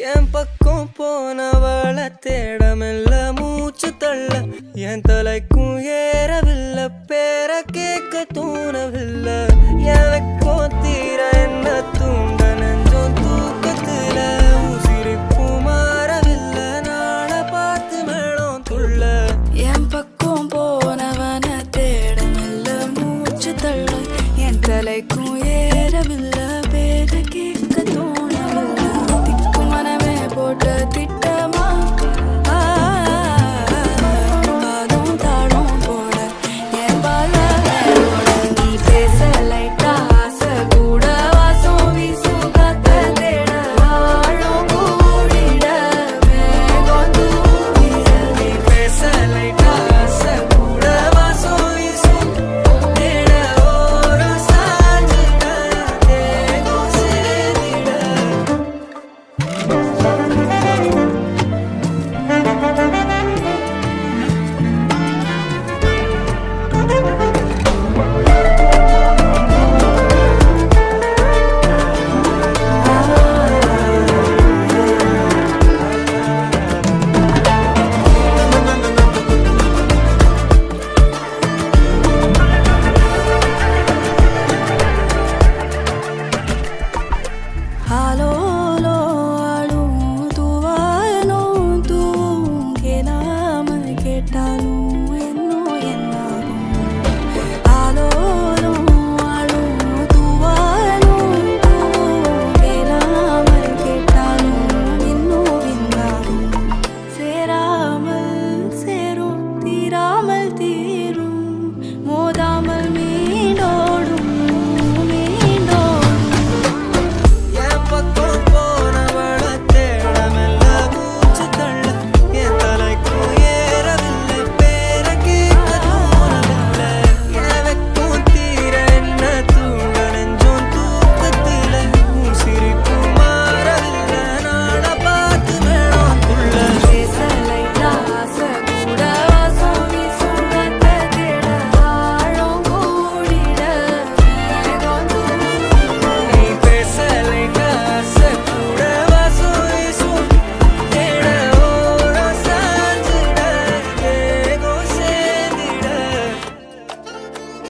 என் பக்கம் போனவள தேடமில்ல மூச்சு தள்ள என் தலைக்கும் ஏறவில்லை பேர கேட்க தோணவில்லை எனக்கும் தீர என்ன தூண்ட நெஞ்சம் தூக்கத்துல உசிரிப்பு மாறவில்லை நாள பார்த்து மேளம் துள்ள என் பக்கம் போனவன தேடமில்ல மூச்சு தள்ள என் தலைக்கும் ஏறவில்லை பேர கேட்க தோணவில்லை திக்கு மனமே போட்ட திட்ட